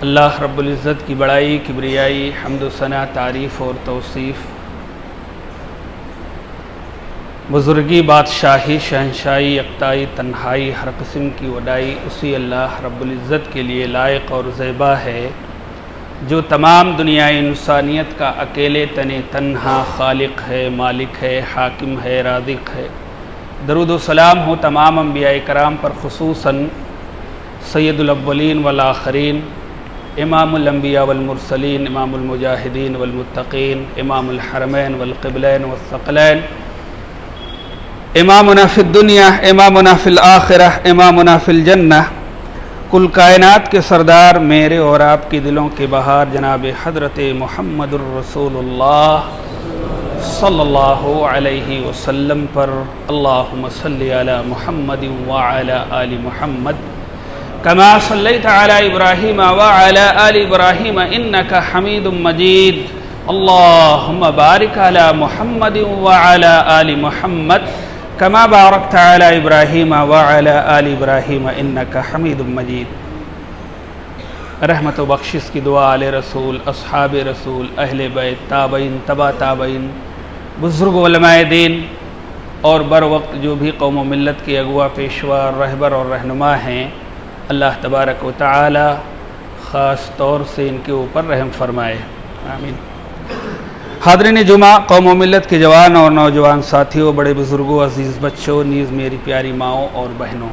اللہ رب العزت کی بڑائی، کبریائی، حمد و ثنا، تعریف اور توصیف، بزرگی، بادشاہی، شہنشاہی، یکتائی، تنہائی، ہر قسم کی وڈائی اسی اللہ رب العزت کے لیے لائق اور زیبا ہے جو تمام دنیا انسانیت کا اکیلے تنہا خالق ہے، مالک ہے، حاکم ہے، رازق ہے۔ درود و سلام ہو تمام انبیاء کرام پر، خصوصاً سید الاولین والآخرین، امام الانبیاء والمرسلین، امام المجاہدین والمتقین، امام الحرمین والقبلین والثقلین، امامنا فی الدنیا، امامنا فی الآخرہ، امامنا فی الجنہ، کل کائنات کے سردار میرے اور آپ کی دلوں کے بہار جناب حضرت محمد الرسول اللہ صلی اللہ علیہ وسلم پر اللہم صلی علی محمد وعلی آل محمد کما صلیت علی ابراہیم وعلی آل ابراہیم انکا حمید مجید، اللہم بارک علی محمد وعلی آل محمد کما بارکت علی ابراہیم وعلی آل ابراہیم انکا حمید مجید۔ رحمت و بخشش کی دعا آل رسول، اصحاب رسول، اہل بیت، تابعین، تبع تابعین، بزرگ علماء دین اور بر وقت جو بھی قوم و ملت کے اغوا، پیشوا، رہبر اور رہنما ہیں، اللہ تبارک و تعالی خاص طور سے ان کے اوپر رحم فرمائے، آمین۔ حاضرین جمعہ، قوم و ملت کے جوان اور نوجوان ساتھیوں، بڑے بزرگوں، عزیز بچوں، نیز میری پیاری ماؤں اور بہنوں،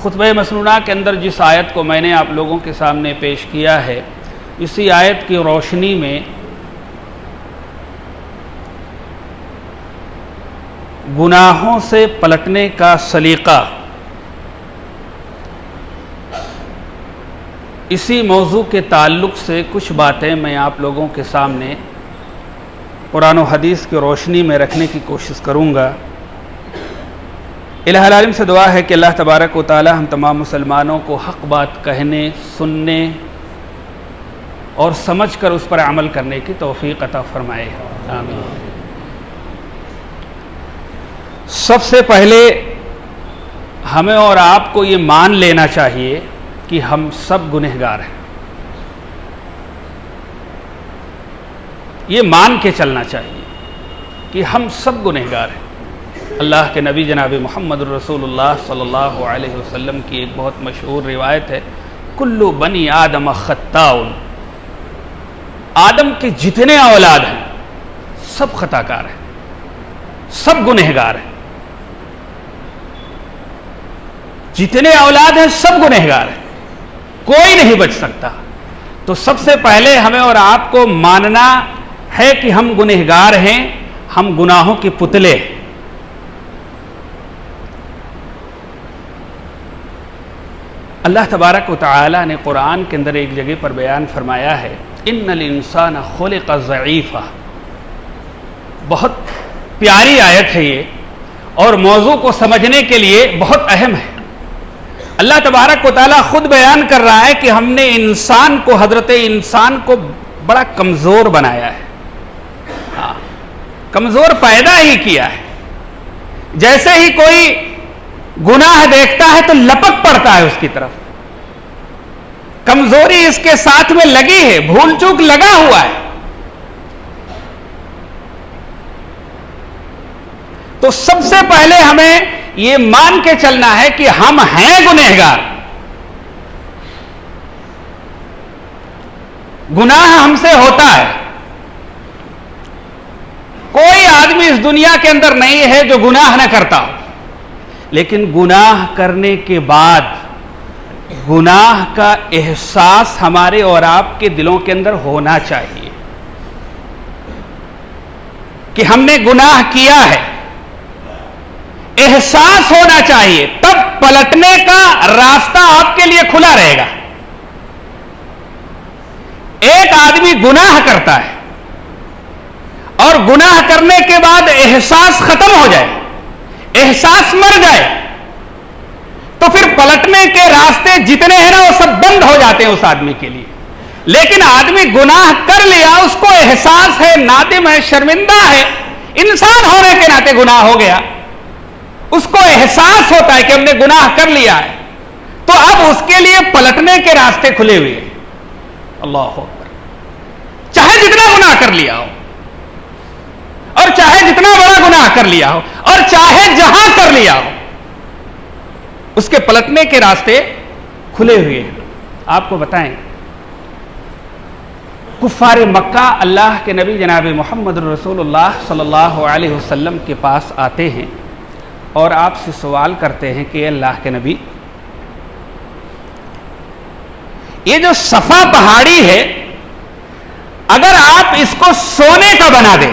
خطبہ مسنونہ کے اندر جس آیت کو میں نے آپ لوگوں کے سامنے پیش کیا ہے، اسی آیت کی روشنی میں گناہوں سے پلٹنے کا سلیقہ، اسی موضوع کے تعلق سے کچھ باتیں میں آپ لوگوں کے سامنے قرآن و حدیث کی روشنی میں رکھنے کی کوشش کروں گا۔ الہ العالم سے دعا ہے کہ اللہ تبارک و تعالی ہم تمام مسلمانوں کو حق بات کہنے، سننے اور سمجھ کر اس پر عمل کرنے کی توفیق عطا فرمائے، آمین۔ سب سے پہلے ہمیں اور آپ کو یہ مان لینا چاہیے کہ ہم سب گنہگار ہیں، یہ مان کے چلنا چاہیے کہ ہم سب گنہگار ہیں۔ اللہ کے نبی جناب محمد الرسول اللہ صلی اللہ علیہ وسلم کی ایک بہت مشہور روایت ہے، کل بنی آدم خطاء، آدم کے جتنے اولاد ہیں سب خطا کار ہیں، سب گنہگار ہیں، جتنے اولاد ہیں سب گنہگار ہیں، کوئی نہیں بچ سکتا۔ تو سب سے پہلے ہمیں اور آپ کو ماننا ہے کہ ہم گنہگار ہیں، ہم گناہوں کے پتلے ہیں۔ اللہ تبارک و تعالی نے قرآن کے اندر ایک جگہ پر بیان فرمایا ہے، ان الانسان خلق ضعیفا، بہت پیاری آیت ہے یہ اور موضوع کو سمجھنے کے لیے بہت اہم ہے۔ اللہ تبارک و تعالی خود بیان کر رہا ہے کہ ہم نے انسان کو، حضرت انسان کو بڑا کمزور بنایا ہے، کمزور پیدا ہی کیا ہے۔ جیسے ہی کوئی گناہ دیکھتا ہے تو لپک پڑتا ہے اس کی طرف، کمزوری اس کے ساتھ میں لگی ہے، بھول چوک لگا ہوا ہے۔ تو سب سے پہلے ہمیں یہ مان کے چلنا ہے کہ ہم ہیں گنہگار، گناہ ہم سے ہوتا ہے۔ کوئی آدمی اس دنیا کے اندر نہیں ہے جو گناہ نہ کرتا ہو، لیکن گناہ کرنے کے بعد گناہ کا احساس ہمارے اور آپ کے دلوں کے اندر ہونا چاہیے کہ ہم نے گناہ کیا ہے، احساس ہونا چاہیے، تب پلٹنے کا راستہ آپ کے لیے کھلا رہے گا۔ ایک آدمی گناہ کرتا ہے اور گناہ کرنے کے بعد احساس ختم ہو جائے، احساس مر جائے، تو پھر پلٹنے کے راستے جتنے ہیں نا وہ سب بند ہو جاتے ہیں اس آدمی کے لیے۔ لیکن آدمی گناہ کر لیا، اس کو احساس ہے، نادم ہے، شرمندہ ہے، انسان ہونے کے ناطے گناہ ہو گیا، اس کو احساس ہوتا ہے کہ ہم نے گناہ کر لیا ہے، تو اب اس کے لیے پلٹنے کے راستے کھلے ہوئے ہیں۔ اللہ اکبر. چاہے جتنا گناہ کر لیا ہو اور چاہے جتنا بڑا گناہ کر لیا ہو اور چاہے جہاں کر لیا ہو, اس کے پلٹنے کے راستے کھلے ہوئے ہیں. آپ کو بتائیں, کفار مکہ اللہ کے نبی جناب محمد رسول اللہ صلی اللہ علیہ وسلم کے پاس آتے ہیں اور آپ سے سوال کرتے ہیں کہ اللہ کے نبی, یہ جو صفا پہاڑی ہے اگر آپ اس کو سونے کا بنا دیں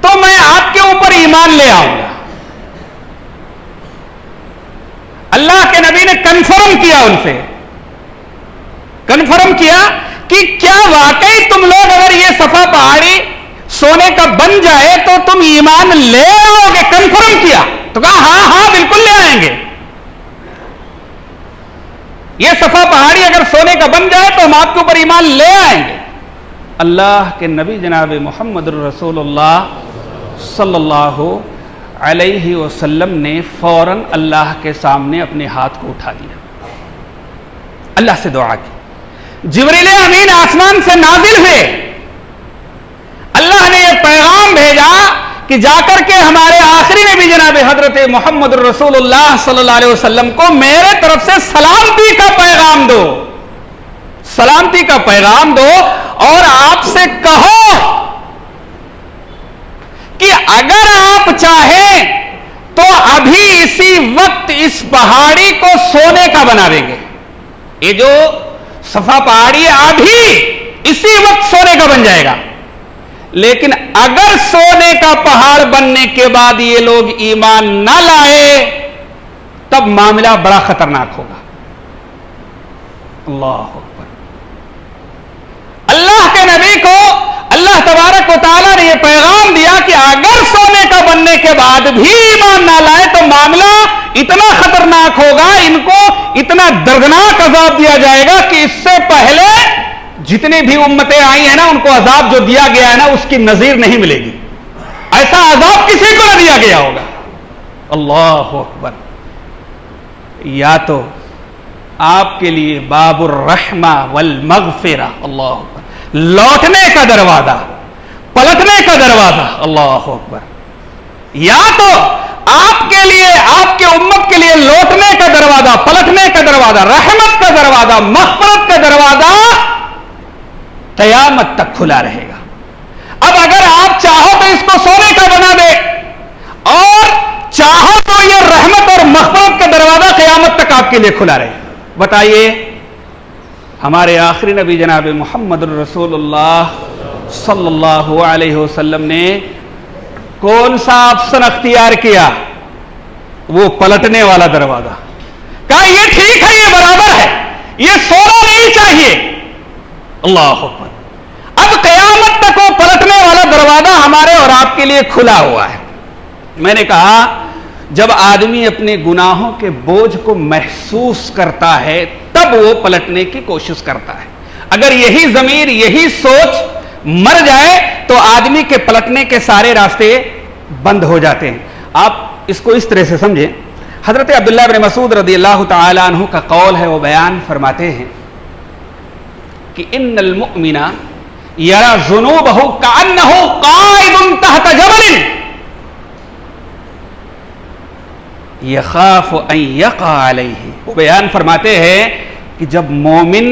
تو میں آپ کے اوپر ایمان لے آؤں گا. اللہ کے نبی نے کنفرم کیا, ان سے کنفرم کیا کہ کیا واقعی تم لوگ اگر یہ صفا پہاڑی سونے کا بن جائے تو تم ایمان لے آؤ گے؟ کنفرم کیا تو کہا ہاں ہاں بالکل لے آئیں گے. یہ صفا پہاڑی اگر سونے کا بن جائے تو ہم آپ کے اوپر ایمان لے آئیں گے. اللہ کے نبی جناب محمد رسول اللہ صلی اللہ علیہ وسلم نے فوراً اللہ کے سامنے اپنے ہاتھ کو اٹھا دیا, اللہ سے دعا کی. جبریل امین آسمان سے نازل ہوئے, اللہ نے یہ پیغام بھیجا کہ جا کر کے ہمارے آخری نبی جناب حضرت محمد رسول اللہ صلی اللہ علیہ وسلم کو میرے طرف سے سلامتی کا پیغام دو, سلامتی کا پیغام دو, اور آپ سے کہو کہ اگر آپ چاہیں تو ابھی اسی وقت اس پہاڑی کو سونے کا بنا دیں گے. یہ جو صفا پہاڑی ابھی اسی وقت سونے کا بن جائے گا, لیکن اگر سونے کا پہاڑ بننے کے بعد یہ لوگ ایمان نہ لائے تب معاملہ بڑا خطرناک ہوگا. اللہ اکبر. اللہ کے نبی کو اللہ تبارک و تعالیٰ نے یہ پیغام دیا کہ اگر سونے کا بننے کے بعد بھی ایمان نہ لائے تو معاملہ اتنا خطرناک ہوگا, ان کو اتنا دردناک عذاب دیا جائے گا کہ اس سے پہلے جتنی بھی امتیں آئی ہیں نا ان کو عذاب جو دیا گیا ہے نا اس کی نظیر نہیں ملے گی. ایسا عذاب کسی کو نہ دیا گیا ہوگا. اللہ اکبر. یا تو آپ کے لیے باب الرحمہ والمغفرہ, اللہ اکبر, لوٹنے کا دروازہ, پلٹنے کا دروازہ, اللہ اکبر, یا تو آپ کے لیے, آپ کے امت کے لیے لوٹنے کا دروازہ, پلٹنے کا دروازہ, رحمت کا دروازہ, مغفرت کا دروازہ قیامت تک کھلا رہے گا. اب اگر آپ چاہو تو اس کو سونے کا بنا دے اور چاہو تو یہ رحمت اور مغفرت کا دروازہ قیامت تک آپ کے لیے کھلا رہے. بتائیے ہمارے آخری نبی جناب محمد رسول اللہ صلی اللہ علیہ وسلم نے کون سا آپشن اختیار کیا؟ وہ پلٹنے والا دروازہ. کہا یہ ٹھیک ہے, یہ برابر ہے, یہ سونا نہیں چاہیے. اللہ اکبر. اب قیامت تک وہ پلٹنے والا دروازہ ہمارے اور آپ کے لیے کھلا ہوا ہے. میں نے کہا جب آدمی اپنے گناہوں کے بوجھ کو محسوس کرتا ہے تب وہ پلٹنے کی کوشش کرتا ہے. اگر یہی ضمیر, یہی سوچ مر جائے تو آدمی کے پلٹنے کے سارے راستے بند ہو جاتے ہیں. آپ اس کو اس طرح سے سمجھیں. حضرت عبداللہ بن مسعود رضی اللہ تعالی عنہ کا قول ہے, وہ بیان فرماتے ہیں کہ ان المؤمن یرا ذنوبہ کأنہ قائد تحت جبل یخاف ان یقع علیہ. وہ بیان فرماتے ہیں کہ جب مومن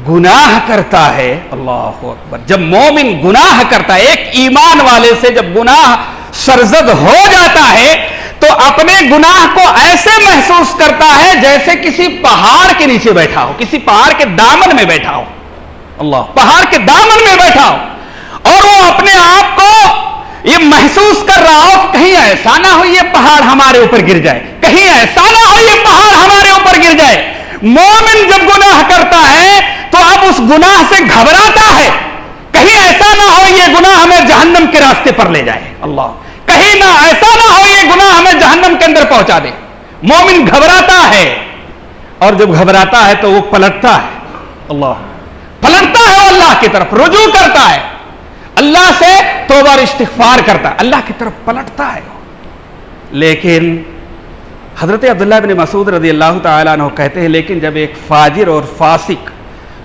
گناہ کرتا ہے, اللہ اکبر, جب مومن گناہ کرتا ہے, ایک ایمان والے سے جب گناہ سرزد ہو جاتا ہے تو اپنے گناہ کو ایسے محسوس کرتا ہے جیسے کسی پہاڑ کے نیچے بیٹھا ہو, کسی پہاڑ کے دامن میں بیٹھا ہو. اللہ, پہاڑ کے دامن میں بیٹھا ہو اور وہ اپنے آپ کو یہ محسوس کر رہا ہو کہ کہیں ایسا نہ ہو یہ پہاڑ ہمارے اوپر گر جائے, کہیں ایسا نہ ہو یہ پہاڑ ہمارے اوپر گر جائے. مومن جب گناہ کرتا ہے تو اب اس گناہ سے گھبراتا ہے, کہیں ایسا نہ ہو یہ گناہ ہمیں جہنم کے راستے پر لے جائے. اللہ, کہیں نہ ایسا نہ ہو یہ گناہ ہمیں جہنم کے اندر پہنچا دے. مومن گھبراتا ہے اور جب گھبراتا ہے تو وہ پلٹتا ہے. اللہ, پلٹتا ہے, وہ اللہ کی طرف رجوع کرتا ہے, اللہ سے توبہ اور استغفار کرتا ہے, اللہ کی طرف پلٹتا ہے. لیکن حضرت عبداللہ بن مسعود رضی اللہ تعالیٰ عنہ کہتے ہیں لیکن جب ایک فاجر اور فاسق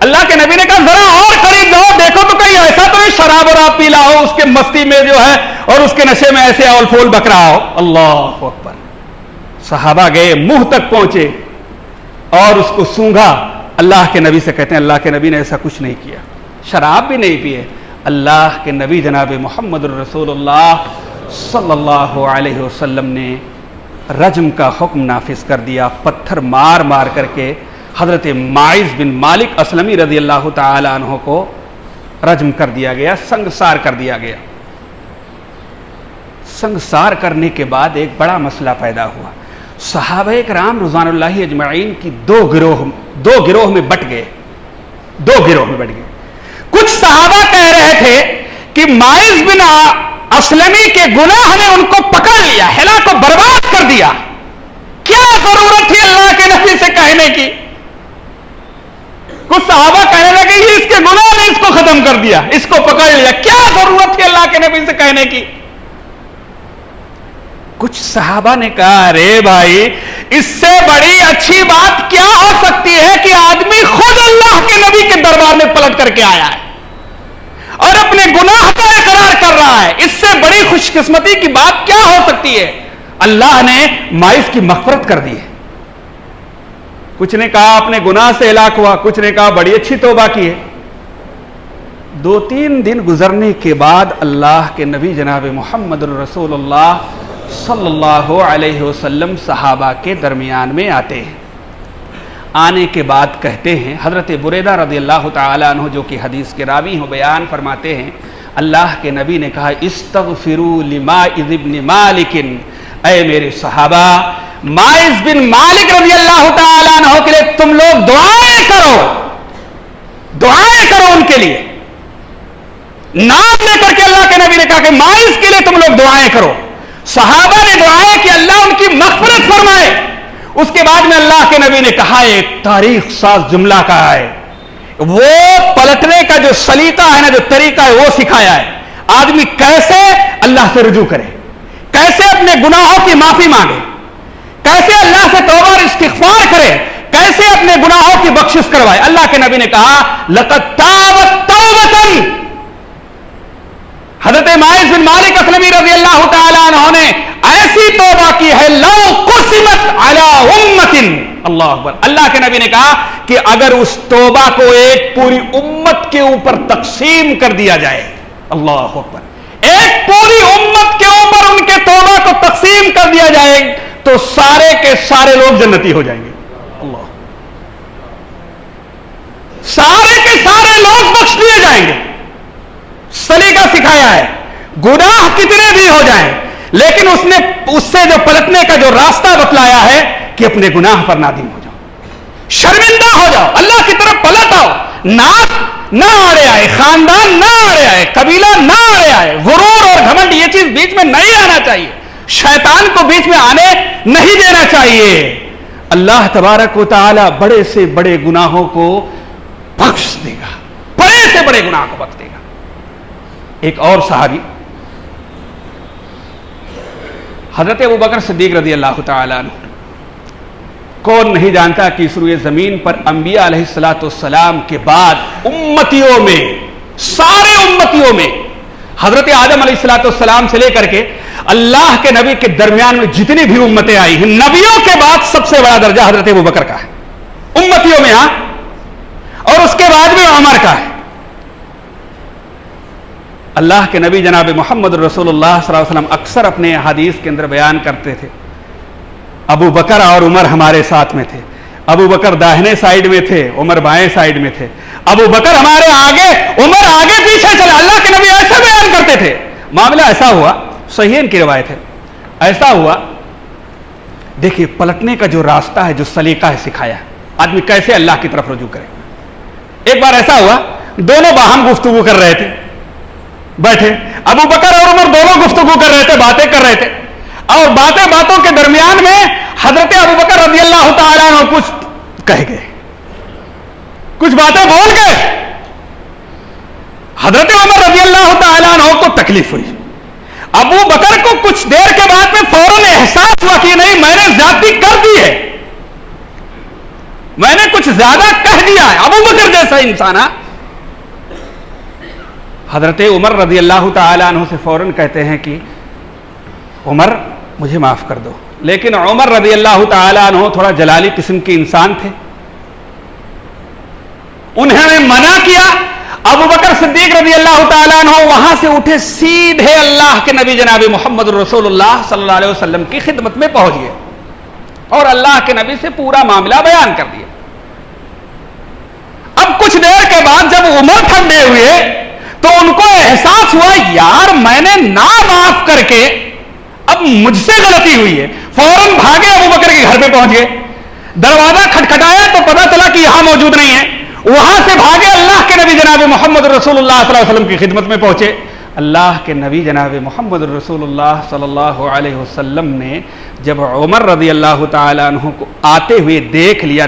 اللہ کے نبی نے کہا ذرا اور قریب جاؤ، دیکھو تو کہیں ایسا تو نہیں شراب اور آپ پی لا ہو، اس کے مستی میں جو ہے اور اس کے نشے میں ایسے اول پھول بک رہا ہو۔ اللہ اکبر۔ صحابہ گئے، منہ تک پہنچے اور اس کو سونگھا۔ اللہ کے نبی سے کہتے ہیں اللہ کے نبی نے ایسا کچھ نہیں کیا، شراب بھی نہیں پیے۔ اللہ کے نبی جناب محمد الرسول اللہ صلی اللہ علیہ وسلم نے رجم کا حکم نافذ کر دیا۔ پتھر مار مار کر کے حضرت ماعز بن مالک اسلمی رضی اللہ تعالی عنہ کو رجم کر دیا گیا، سنگسار کر دیا گیا۔ سنگسار کرنے کے بعد ایک بڑا مسئلہ پیدا ہوا۔ صحابہ کرام رضوان اللہ اجمعین کی دو گروہ میں بٹ گئے۔ کچھ صحابہ کہہ رہے تھے کہ ماعز بن اسلمی کے گناہ نے ان کو پکڑ لیا، ہلا کو برباد کر دیا، کیا ضرورت تھی اللہ کے نبی سے کہنے کی؟ کچھ صحابہ کہنے لگے یہ اس کے گناہ نے اس کو ختم کر دیا، اس کو پکڑ لیا، کیا ضرورت تھی اللہ کے نبی سے کہنے کی؟ کچھ صحابہ نے کہا ارے بھائی اس سے بڑی اچھی بات کیا ہو سکتی ہے کہ آدمی خود اللہ کے نبی کے دربار میں پلٹ کر کے آیا ہے اور اپنے گناہ کا اقرار کر رہا ہے، اس سے بڑی خوش قسمتی کی بات کیا ہو سکتی ہے؟ اللہ نے ماعز کی مغفرت کر دی ہے۔ کچھ نے کہا اپنے گناہ سے ہلاک ہوا، کچھ نے کہا بڑی اچھی توبہ کی ہے۔ 2-3 دن گزرنے کے بعد اللہ کے نبی جناب محمد الرسول اللہ صلی اللہ علیہ وسلم صحابہ کے درمیان میں آتے ہیں۔ آنے کے بعد کہتے ہیں، حضرت بریدہ رضی اللہ تعالی عنہ جو کہ حدیث کے راوی ہیں بیان فرماتے ہیں، اللہ کے نبی نے کہا استغفروا لماعز بن مالک، اے میرے صحابہ ماعز بن مالک رضی اللہ تعالی عنہ کے لیے تم لوگ دعائیں کرو ان کے لیے۔ نام لے کر کے اللہ کے نبی نے کہا کہ ماعز کے لیے تم لوگ دعائیں کرو۔ صحابہ نے دعائیں کہ اللہ ان کی مغفرت فرمائے۔ اس کے بعد میں اللہ کے نبی نے کہا ایک تاریخ ساز جملہ کہا ہے، وہ پلٹنے کا جو سلیقہ ہے نا، جو طریقہ ہے وہ سکھایا ہے، آدمی کیسے اللہ سے رجوع کرے، کیسے اپنے گناہوں کی معافی مانگے، کیسے اللہ سے توبہ اور استغفار کرے، کیسے اپنے گناہوں کی بخشش کروائے۔ اللہ کے نبی نے کہا لقد تابت توبۃ، حضرت ماعز بن مالک اسلمی رضی اللہ تعالی عنہ نے ایسی توبہ کی ہے لو قسمت علی امت، اللہ اکبر، اللہ کے نبی نے کہا کہ اگر اس توبہ کو ایک پوری امت کے اوپر تقسیم کر دیا جائے، اللہ اکبر، ایک پوری امت کے اوپر ان کے توبہ کو تقسیم کر دیا جائے تو سارے کے سارے لوگ جنتی ہو جائیں گے۔ اللہ، سارے کے سارے لوگ بخش دیے جائیں گے۔ سلیقہ سکھایا ہے، گناہ کتنے بھی ہو جائیں لیکن اس سے جو پلٹنے کا جو راستہ بتلایا ہے کہ اپنے گناہ پر نادم ہو جاؤ، شرمندہ ہو جاؤ، اللہ کی طرف پلٹ آؤ، ناک نہ آڑے آئے، خاندان نہ آڑے آئے، قبیلہ نہ آڑے آئے، غرور اور گھمنڈ یہ چیز بیچ میں نہیں آنا چاہیے، شیطان کو بیچ میں آنے نہیں دینا چاہیے۔ اللہ تبارک و تعالی بڑے سے بڑے گناہوں کو بخش دے گا، بڑے سے بڑے گناہ کو بخش دے گا۔ ایک اور صحابی حضرت ابوبکر صدیق رضی اللہ تعالی عنہ، کون نہیں جانتا کہ اس روئے زمین پر انبیاء علیہ السلام کے بعد امتیوں میں، سارے امتیوں میں، حضرت آدم علیہ السلام سے لے کر کے اللہ کے نبی کے درمیان میں جتنی بھی امتیں آئی ہیں، نبیوں کے بعد سب سے بڑا درجہ حضرت ابوبکر کا ہے امتیوں میں، ہاں، اور اس کے بعد میں عمر کا ہے۔ اللہ کے نبی جناب محمد رسول اللہ صلی اللہ علیہ وسلم اکثر اپنے حدیث کے اندر بیان کرتے تھے ابو بکر اور عمر ہمارے ساتھ میں تھے، ابو بکر داہنے سائیڈ میں تھے، عمر بائیں سائیڈ میں تھے، ابو بکر ہمارے آگے، عمر آگے پیچھے چلا۔ اللہ کے نبی ایسا بیان کرتے تھے۔ معاملہ ایسا ہوا، صحیحین کی روایت ہے، ایسا ہوا، دیکھیے پلٹنے کا جو راستہ ہے، جو سلیقہ ہے سکھایا، آدمی کیسے اللہ کی طرف رجوع کرے۔ ایک بار ایسا ہوا، دونوں باہم گفتگو کر رہے تھے، بیٹھے، ابو بکر اور عمر دونوں گفتگو کر رہے تھے، باتیں کر رہے تھے، اور باتوں کے درمیان میں حضرت ابو بکر رضی اللہ تعالیٰ عنہ کچھ کہہ گئے، کچھ باتیں بول گئے۔ حضرت عمر رضی اللہ تعالیٰ عنہ کو تکلیف ہوئی، ابو بکر کو کچھ دیر کے بعد میں فوراً احساس ہوا کہ نہیں، میں نے زیادتی کر دی ہے، میں نے کچھ زیادہ کہہ دیا ہے. ابو بکر جیسا انسان. حضرت عمر رضی اللہ تعالیٰ عنہ سے فوراً کہتے ہیں کہ عمر مجھے معاف کر دو. لیکن عمر رضی اللہ تعالیٰ عنہ تھوڑا جلالی قسم کے انسان تھے. انہوں نے منع کیا. ابو بکر صدیق رضی اللہ تعالیٰ عنہ وہاں سے اٹھے, سیدھے اللہ کے نبی جناب محمد رسول اللہ صلی اللہ علیہ وسلم کی خدمت میں پہنچ گئے اور اللہ کے نبی سے پورا معاملہ بیان کر دیا. اب کچھ دیر کے بعد جب عمر ٹھنڈے ہوئے تو ان کو احساس ہوا یار میں نے نہ معاف کر کے اب مجھ سے غلطی ہوئی ہے. فوراً بھاگے, ابو بکر کے گھر پہ پہنچ گئے. دروازہ کھٹکھٹایا تو پتا چلا کہ یہاں موجود نہیں ہے. وہاں سے بھاگے, اللہ کے نبی جناب محمد رسول اللہ صلی اللہ علیہ وسلم کی خدمت میں پہنچے. اللہ کے نبی جناب محمد رسول اللہ صلی اللہ علیہ وسلم نے جب عمر رضی اللہ تعالیٰ عنہ کو آتے ہوئے دیکھ لیا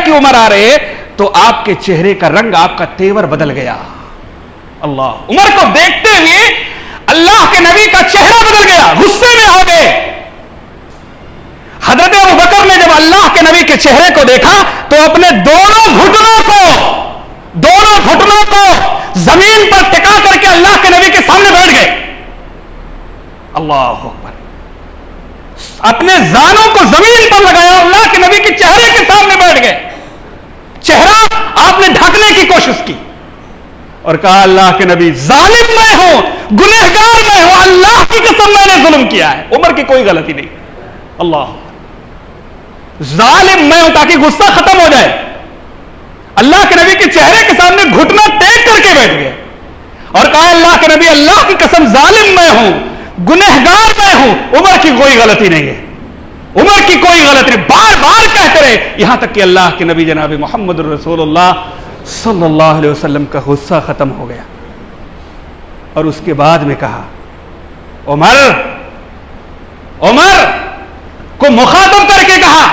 کہ عمر آ رہے, تو آپ کے چہرے کا رنگ, آپ کا تیور بدل گیا. اللہ, عمر کو دیکھتے ہوئے اللہ کے نبی کا چہرہ بدل گیا, غصے میں ہو گئے. حضرت ابو بکر نے جب اللہ کے نبی کے چہرے کو دیکھا تو اپنے دونوں گھٹنوں کو زمین پر ٹکا کر کے اللہ کے نبی کے سامنے بیٹھ گئے. اللہ اکبر. اپنے زانوں کو زمین پر لگایا, اللہ کے نبی کے چہرے کے سامنے بیٹھ گئے. چہرہ آپ نے ڈھکنے کی کوشش کی اور کہا اللہ کے نبی ظالم میں ہوں, گنہگار میں ہوں, اللہ کی قسم میں نے ظلم کیا ہے, عمر کی کوئی غلطی نہیں. اللہ, ظالم میں ہوں, تاکہ غصہ ختم ہو جائے. اللہ کے نبی کے چہرے کے سامنے گھٹنا ٹیک کر کے بیٹھ گئے اور کہا اللہ کے نبی اللہ کی قسم ظالم میں ہوں, گنہگار میں ہوں, عمر کی کوئی غلطی نہیں ہے, عمر کی کوئی غلطی نہیں. بار بار کہتے رہے یہاں تک کہ اللہ کے نبی جناب محمد رسول اللہ صلی اللہ علیہ وسلم کا غصہ ختم ہو گیا. اور اس کے بعد میں کہا عمر کو مخاطب کر کے کہا,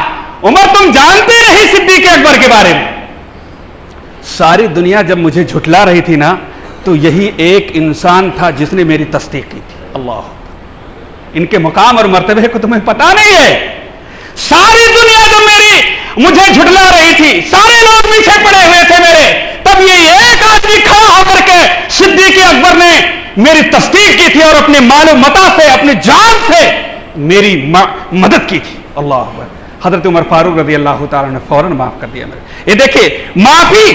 عمر تم جانتے نہیں صدیق اکبر کے بارے میں, ساری دنیا جب مجھے جھٹلا رہی تھی نا تو یہی ایک انسان تھا جس نے میری تصدیق کی تھی. اللہ, ان کے مقام اور مرتبے کو تمہیں پتا نہیں ہے. ساری دنیا جب مجھے جھٹلا رہی تھی, سارے لوگ پیچھے پڑے ہوئے تھے میرے, تب یہ ایک آدمی کھڑا ہو کر کے صدیق اکبر نے میری تصدیق کی تھی اور اپنے مال و متا سے, اپنے جان سے میری مدد کی تھی. اللہ اکبر. حضرت عمر فاروق رضی اللہ تعالیٰ نے فوراً معاف کر دیا میرے. یہ دیکھیے معافی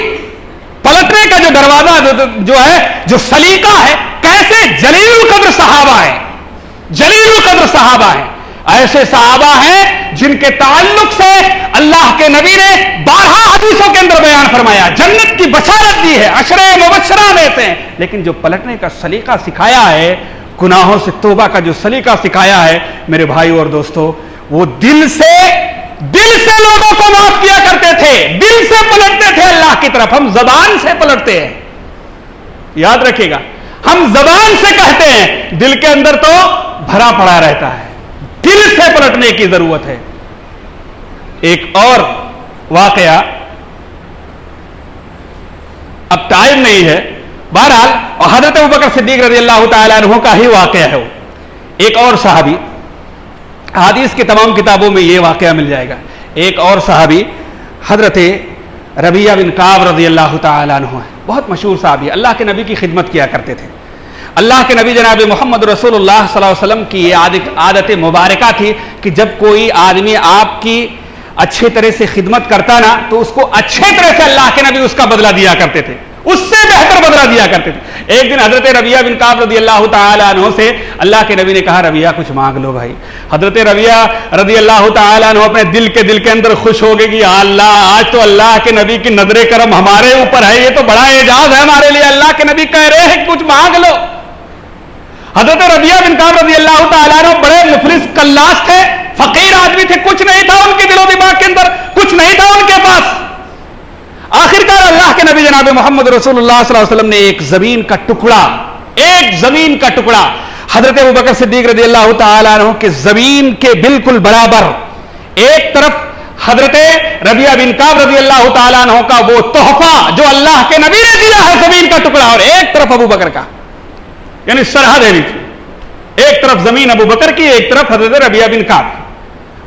پلٹنے کا جو دروازہ جو ہے, جو سلیقہ ہے, کیسے جلیل القدر صحابہ ہیں, جلیل القدر صحابہ ہیں. ایسے صحابہ ہیں جن کے تعلق سے اللہ کے نبی نے 12 حدیثوں کے اندر بیان فرمایا, جنت کی بشارت دی ہے, عشرے مبشرہ میں سے, لیکن جو پلٹنے کا سلیقہ سکھایا ہے, گناہوں سے توبہ کا جو سلیقہ سکھایا ہے میرے بھائیو اور دوستو, وہ دل سے لوگوں کو معاف کیا کرتے تھے, دل سے پلٹتے تھے اللہ کی طرف. ہم زبان سے پلٹتے ہیں, یاد رکھیے گا, ہم زبان سے کہتے ہیں, دل کے اندر تو بھرا پڑا رہتا ہے. دل سے پلٹنے کی ضرورت ہے. ایک اور واقعہ, اب ٹائم نہیں ہے, بہرحال حضرت ابوبکر صدیق رضی اللہ تعالیٰ عنہ کا ہی واقعہ ہے. وہ ایک اور صحابی, حدیث کی تمام کتابوں میں یہ واقعہ مل جائے گا. ایک اور صحابی حضرت ربیعہ بن کعب رضی اللہ تعالیٰ عنہ ہے, بہت مشہور صحابی, اللہ کے نبی کی خدمت کیا کرتے تھے. اللہ کے نبی جناب محمد رسول اللہ صلی اللہ علیہ وسلم کی یہ عادت مبارکہ تھی کہ جب کوئی آدمی آپ کی اچھے طرح سے خدمت کرتا نا تو اس کو اچھے طرح سے اللہ کے نبی اس کا بدلہ دیا کرتے تھے, اس سے بہتر بدلہ دیا کرتے تھے. ایک دن حضرت ربیعہ بن کعب رضی اللہ تعالیٰ عنہ سے اللہ کے نبی نے کہا ربیعہ کچھ مانگ لو بھائی. حضرت ربیعہ رضی اللہ تعالیٰ عنہ اپنے دل کے اندر خوش ہو گئے کہ اللہ آج تو اللہ کے نبی کی نظر کرم ہمارے اوپر ہے, یہ تو بڑا اعجاز ہے ہمارے لیے, اللہ کے نبی کہہ رہے ہیں کچھ مانگ لو. حضرت ربیعہ بن کعب رضی اللہ تعالیٰ عنہ بڑے مفلس کلاس تھے, فقیر آدمی تھے, کچھ نہیں تھا ان کے دل و دماغ کے اندر, کچھ نہیں تھا ان کے پاس. آخرکار اللہ کے نبی جناب محمد رسول اللہ صلی اللہ علیہ وسلم نے ایک زمین کا ٹکڑا حضرت ابوبکر صدیق رضی اللہ تعالیٰ عنہ کے زمین کے بالکل برابر, ایک طرف حضرت ربیعہ بن کعب رضی اللہ تعالیٰ عنہ کا وہ تحفہ جو اللہ کے نبی نے دیا ہے زمین کا ٹکڑا, اور ایک طرف ابوبکر کا, یعنی سرحد ہے بیچ, ایک طرف زمین ابوبکر کی, ایک طرف حضرت ربیعہ بن کعب.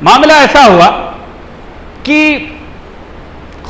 معاملہ ایسا ہوا کہ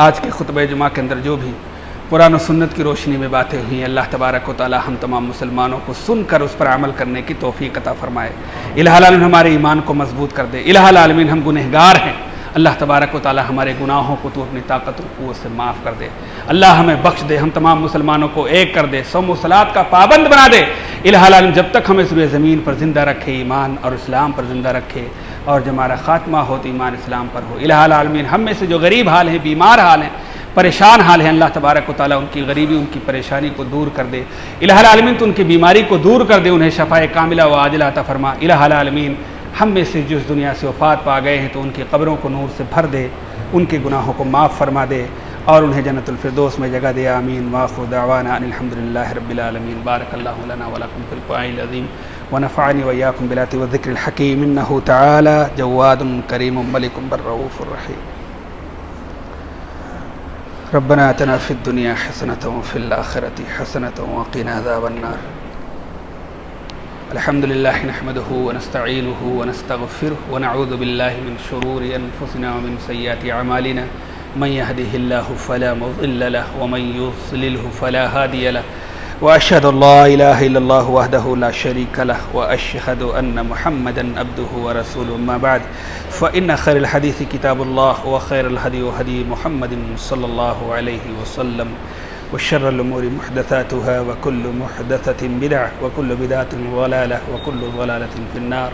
آج کے خطبہ جمعہ کے اندر جو بھی قرآن و سنت کی روشنی میں باتیں ہوئی ہیں، اللہ تبارک و تعالی ہم تمام مسلمانوں کو سن کر اس پر عمل کرنے کی توفیق عطا فرمائے۔ الہ العالمین ہمارے ایمان کو مضبوط کر دے۔ الہ العالمین ہم گنہگار ہیں، اللہ تبارک و تعالی ہمارے گناہوں کو تو اپنی طاقت و قوت سے معاف کر دے۔ اللہ ہمیں بخش دے، ہم تمام مسلمانوں کو ایک کر دے، صوم و صلات کا پابند بنا دے۔ الہ العالمین جب تک ہمیں روئے زمین پر زندہ رکھے، ایمان اور اسلام پر زندہ رکھے، اور جب ہمارا خاتمہ ہو تو ایمان اسلام پر ہو۔ الہ العالمین ہم میں سے جو غریب حال ہیں، بیمار حال ہیں، پریشان حال ہیں، اللہ تبارک و تعالی ان کی غریبی، ان کی پریشانی کو دور کر دے۔ الہ العالمین تو ان کی بیماری کو دور کر دے، انہیں شفاء کاملہ و عاجلہ عطا فرما۔ الہ العالمین ہم میں سے جس دنیا سے وفات پا گئے ہیں تو ان کی قبروں کو نور سے بھر دے، ان کے گناہوں کو معاف فرما دے، اور انہیں جنت الفردوس میں جگہ دے۔ آمین۔ وآخر دعوانا ان الحمدللہ رب العالمین۔ بارک اللہ لنا ولکم فی القرآن العظیم ونفعنی وإیاکم بالآیات والذکر الحکیم، انہ تعالی جواد کریم ملک بر رؤوف الرحیم۔ ربنا آتنا فی الدنیا حسنة وفی الآخرة حسنة وقنا عذاب النار۔ الحمد للہ نحمده ونستعینه ونستغفره ونعوذ باللہ من شرور انفسنا ومن سیئات اعمالنا، من يهده الله فلا مضل له ومن يضلله فلا هادي له، واشهد ان لا اله الا الله وحده لا شريك له، واشهد ان محمدا عبده ورسوله، اما بعد فان خير الحديث كتاب الله، وخير الهدي هدي محمد صلى الله عليه وسلم، وشر الأمور محدثاتها، وكل محدثة بدعة، وكل بدعة ضلالة، وكل ضلالة في النار۔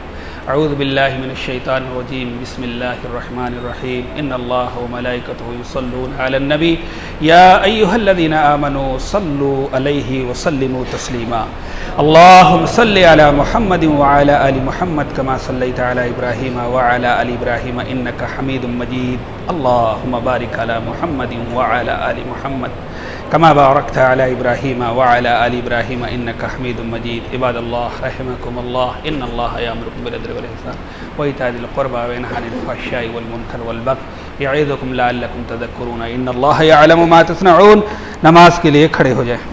أعوذ بالله من الشيطان الرجيم، بسم الله الرحمن الرحيم، إن الله وملائكته يصلون على النبي يا أيها الذين آمنوا صلوا عليه وسلموا تسليما۔ اللهم صل على محمد وعلى آل محمد كما صليت على إبراهيم وعلى آل إبراهيم إنك حميد مجيد۔ اللهم بارك على محمد وعلى آل محمد كما باركت على إبراهيم وعلى آل إبراهيم إنك حميد مجيد۔ عباد الله رحمكم الله، إن الله يأمركم بالعدل والإحسان وإيتاء ذي القربى وينهى عن الفحشاء والمنكر والبغي يعظكم لعلكم تذكرون۔ إن الله يعلم ما تصنعون۔ نماز کے لیے کھڑے ہو جائیں۔